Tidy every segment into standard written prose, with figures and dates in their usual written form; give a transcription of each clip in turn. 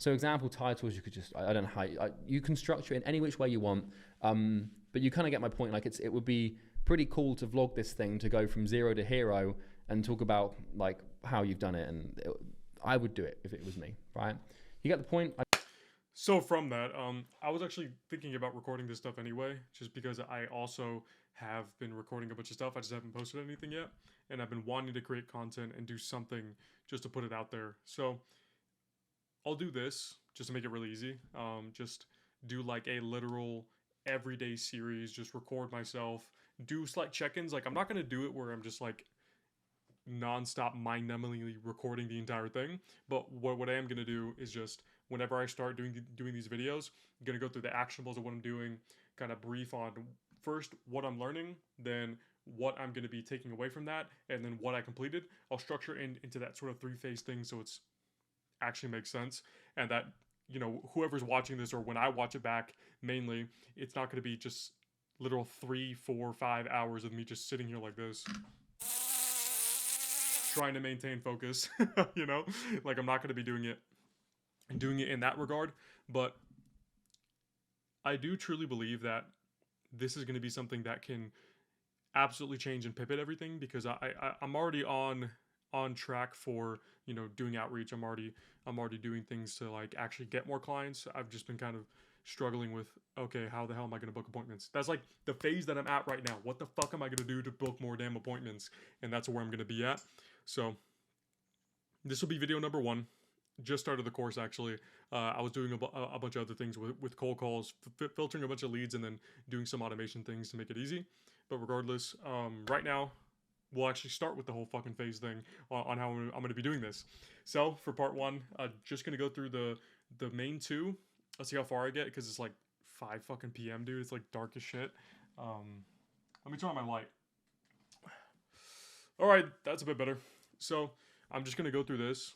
So example titles, you could just, I don't know how, you can structure it in any which way you want. But you kind of get my point. Like it would be pretty cool to vlog this thing, to go from zero to hero and talk about like how you've done it. And I would do it if it was me, right? You get the point? So from that, I was actually thinking about recording this stuff anyway, just because I also have been recording a bunch of stuff. I just haven't posted anything yet, and I've been wanting to create content and do something just to put it out there. So I'll do this just to make it really easy. Just do like a literal everyday series, just record myself, do slight check-ins. Like I'm not gonna do it where I'm just like non-stop mind-numbingly recording the entire thing, but what I am gonna do is just whenever I start doing these videos, I'm gonna go through the actionables of what I'm doing, kind of brief on first what I'm learning, then what I'm gonna be taking away from that, and then what I completed. I'll structure into that sort of three-phase thing so it's actually makes sense, and that whoever's watching this or when I watch it back, mainly, it's not gonna be just literal 3, 4, 5 hours of me just sitting here like this trying to maintain focus. Like I'm not going to be doing it in that regard, but I do truly believe that this is going to be something that can absolutely change and pivot everything, because I'm already on track for doing outreach. I'm already doing things to like actually get more clients. I've just been kind of struggling with, okay, how the hell am I going to book appointments? That's like the phase that I'm at right now. What the fuck am I going to do to book more damn appointments? And that's where I'm going to be at. So this will be video number 1. Just started the course actually. I was doing a bunch of other things with cold calls, filtering a bunch of leads, and then doing some automation things to make it easy. But regardless, right now we'll actually start with the whole fucking phase thing on how I'm going to be doing this. So for part 1, just going to go through the main 2. Let's see how far I get, because it's like 5 fucking p.m., dude. It's like dark as shit. Let me turn on my light. All right, that's a bit better. So I'm just gonna go through this,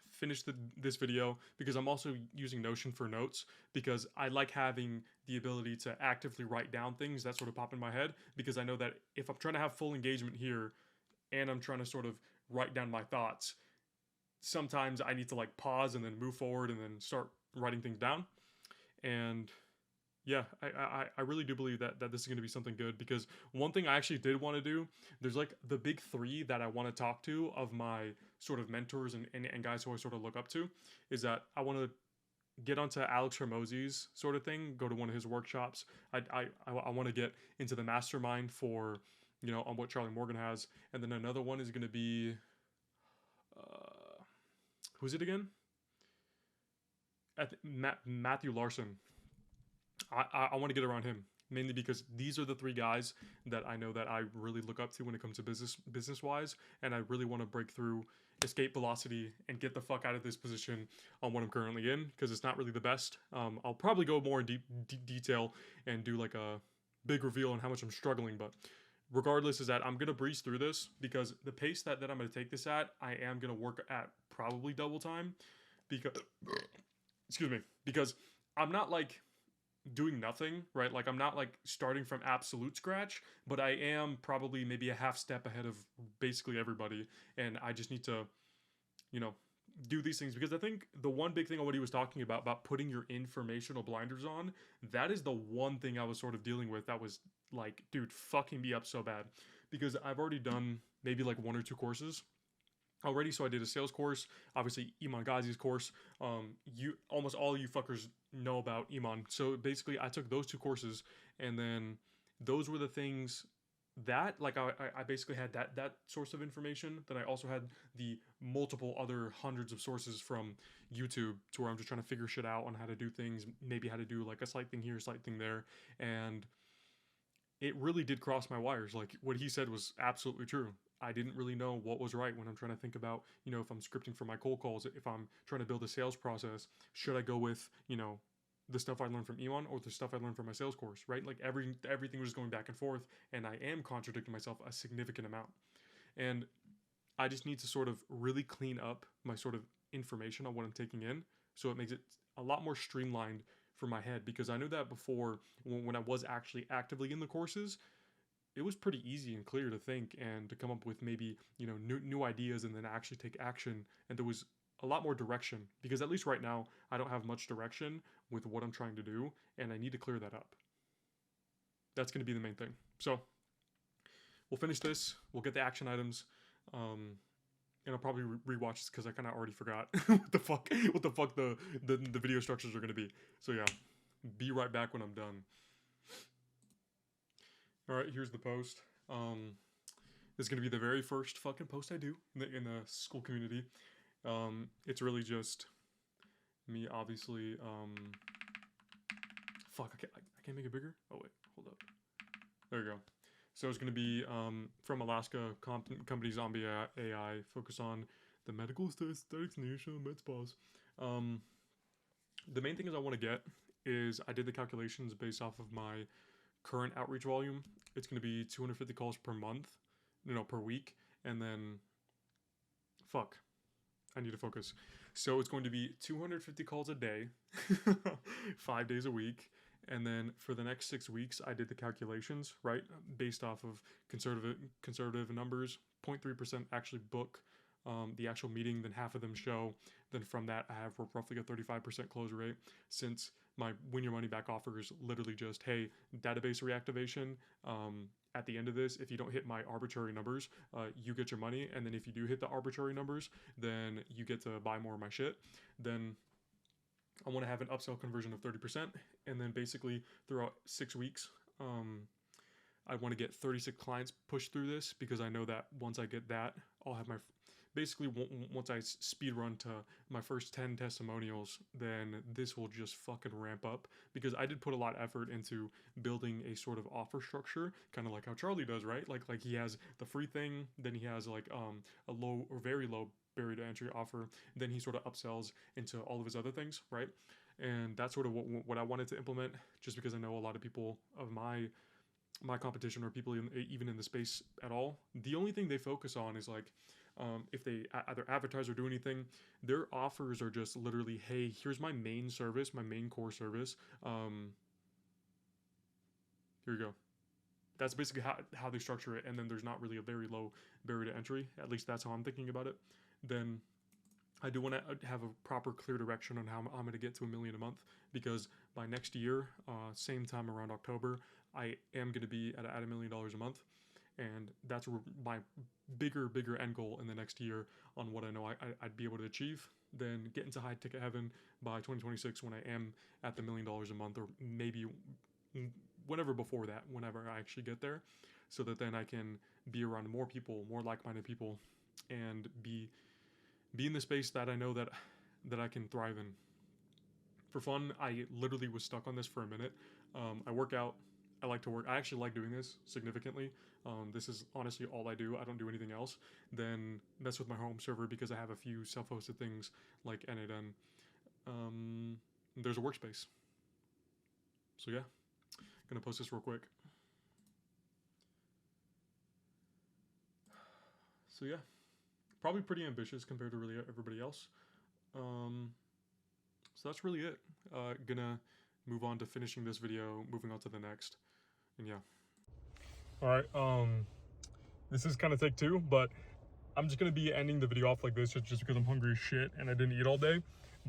finish this video, because I'm also using Notion for notes, because I like having the ability to actively write down things that sort of pop in my head, because I know that if I'm trying to have full engagement here and I'm trying to sort of write down my thoughts, sometimes I need to like pause and then move forward and then start writing things down. And yeah, I really do believe that this is going to be something good, because one thing I actually did want to do, there's like the big 3 that I want to talk to of my sort of mentors and guys who I sort of look up to, is that I want to get onto Alex Hormozy's sort of thing, go to one of his workshops. I want to get into the mastermind for, on what Charlie Morgan has. And then another one is going to be, who's it again? Matthew Larson. I want to get around him, mainly because these are the 3 guys that I know that I really look up to when it comes to business wise, and I really want to break through, escape velocity, and get the fuck out of this position on what I'm currently in, because it's not really the best. I'll probably go more in detail and do like a big reveal on how much I'm struggling, but regardless is that I'm going to breeze through this, because the pace that I'm going to take this at, I am going to work at probably double time, because excuse me, because I'm not like doing nothing, right? Like I'm not like starting from absolute scratch, but I am probably maybe a half step ahead of basically everybody, and I just need to, do these things, because I think the one big thing on what he was talking about putting your informational blinders on, that is the one thing I was sort of dealing with that was like, dude, fucking me up so bad, because I've already done maybe like 1 or 2 courses already. So I did a sales course, obviously Iman Ghazi's course. You almost all you fuckers know about Iman. So basically, I took those 2 courses, and then those were the things that like I basically had that source of information. Then I also had the multiple other hundreds of sources from YouTube, to where I'm just trying to figure shit out on how to do things, maybe how to do like a slight thing here, a slight thing there, and it really did cross my wires. Like what he said was absolutely true. I didn't really know what was right when I'm trying to think about, if I'm scripting for my cold calls, if I'm trying to build a sales process, should I go with, the stuff I learned from Iman or the stuff I learned from my sales course, right? Like everything was going back and forth, and I am contradicting myself a significant amount. And I just need to sort of really clean up my sort of information on what I'm taking in, so it makes it a lot more streamlined for my head, because I knew that before, when I was actually actively in the courses, it was pretty easy and clear to think and to come up with maybe new ideas and then actually take action, and there was a lot more direction, because at least right now I don't have much direction with what I'm trying to do, and I need to clear that up. That's going to be the main thing. So we'll finish this. We'll get the action items, and I'll probably rewatch this because I kind of already forgot what the fuck the video structures are going to be. So yeah, be right back when I'm done. All right, here's the post. This is going to be the very first fucking post I do in the school community. It's really just me, obviously. Fuck, I can't make it bigger. Oh wait, hold up. There you go. So it's going to be from Alaska company Zombie AI, focus on the medical aesthetics niche of med spas. The main thing is I want to get is I did the calculations based off of my current outreach volume. It's going to be 250 calls per month, per week, and then fuck, I need to focus. So it's going to be 250 calls a day, 5 days a week. And then for the next 6 weeks, I did the calculations, right? Based off of conservative numbers, 0.3% actually book the actual meeting, then half of them show. Then from that, I have roughly a 35% close rate, since my win your money back offer is literally just, hey, database reactivation. At the end of this, if you don't hit my arbitrary numbers, you get your money. And then if you do hit the arbitrary numbers, then you get to buy more of my shit. Then I want to have an upsell conversion of 30%. And then basically throughout 6 weeks, I want to get 36 clients pushed through this, because I know that once I get that, I'll have my, basically once I speed run to my first 10 testimonials, then this will just fucking ramp up, because I did put a lot of effort into building a sort of offer structure, kind of like how Charlie does, right? Like he has the free thing, then he has like a low or very low barrier to entry offer, then he sort of upsells into all of his other things, right? And that's sort of what I wanted to implement, just because I know a lot of people of my competition, or people even in the space at all, the only thing they focus on is like, if they either advertise or do anything, their offers are just literally, hey, here's my main service, my main core service. Here you go. That's basically how they structure it. And then there's not really a very low barrier to entry. At least that's how I'm thinking about it. Then I do want to have a proper, clear direction on how I'm going to get to $1 million a month, because by next year, same time around October, I am going to be at $1 million a month. And that's my bigger end goal in the next year on what I know I'd be able to achieve. Then get into high ticket heaven by 2026, when I am at the $1 million a month, or maybe whenever before that, whenever I actually get there, so that then I can be around more people, more like-minded people, and be in the space that I know that I can thrive in. For fun, I literally was stuck on this for a minute. I work out. I like to work. I actually like doing this significantly. This is honestly all I do. I don't do anything else. Then mess with my home server, because I have a few self-hosted things like NADN. There's a workspace. So yeah, gonna post this real quick. So yeah, probably pretty ambitious compared to really everybody else. So that's really it. Gonna move on to finishing this video, moving on to the next, and yeah. All right, this is kind of take 2, but I'm just gonna be ending the video off like this, just because I'm hungry as shit and I didn't eat all day.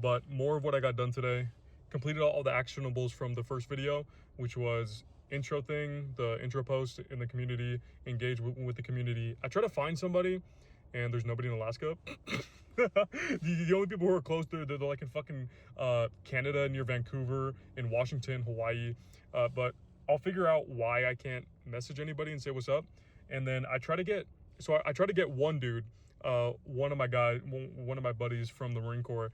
But more of what I got done today: completed all the actionables from the first video, which was intro thing, the intro post in the community, engage with the community. I try to find somebody, and there's nobody in Alaska. the only people who are close, they're like in fucking Canada, near Vancouver, in Washington, Hawaii. But I'll figure out why I can't message anybody and say what's up. And then I try to get one dude, one of my buddies from the Marine Corps.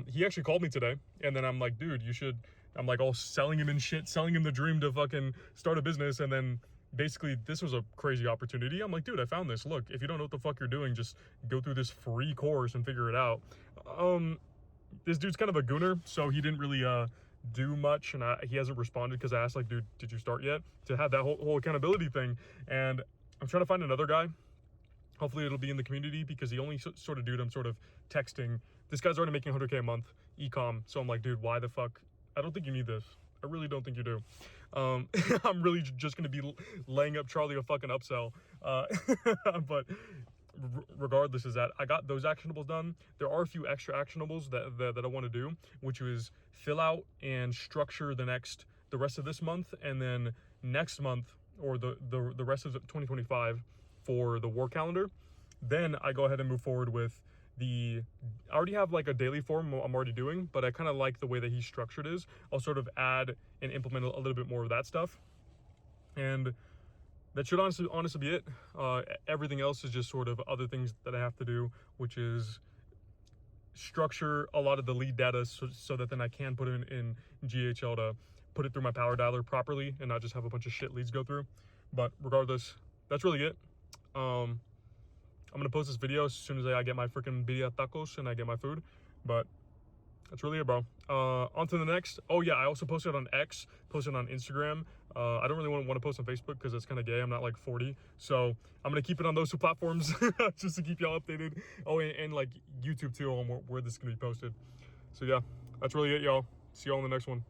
He actually called me today, and then I'm like, dude, you should. I'm like all selling him and shit, selling him the dream to fucking start a business. And then basically this was a crazy opportunity. I'm like, dude, I found this. Look, if you don't know what the fuck you're doing, just go through this free course and figure it out. This dude's kind of a gooner, so he didn't really do much, and he hasn't responded, because I asked, like, dude, did you start yet? To have that whole accountability thing. And I'm trying to find another guy. Hopefully it'll be in the community, because the only sort of dude I'm sort of texting, this guy's already making 100K a month, e-com. So I'm like, dude, why the fuck? I don't think you need this. I really don't think you do. I'm really just going to be laying up Charlie a fucking upsell. But regardless, is that I got those actionables done. There are a few extra actionables that I want to do, which was fill out and structure the rest of this month, and then next month, or the rest of 2025 for the war calendar. Then I go ahead and move forward with I already have like a daily form I'm already doing, but I kind of like the way that he structured is. I'll sort of add and implement a little bit more of that stuff, and that should honestly be it. Everything else is just sort of other things that I have to do, which is structure a lot of the lead data so that then I can put it in GHL to put it through my power dialer properly and not just have a bunch of shit leads go through. But regardless, that's really it. I'm gonna post this video as soon as I get my freaking birria tacos and I get my food. But that's really it, bro. On to the next. Oh yeah, I also posted on X, posted on Instagram. I don't really want to post on Facebook because it's kind of gay. I'm not like 40, so I'm gonna keep it on those two platforms just to keep y'all updated. Oh, and like YouTube too, on where this is gonna be posted. So yeah, that's really it, y'all. See y'all in the next one.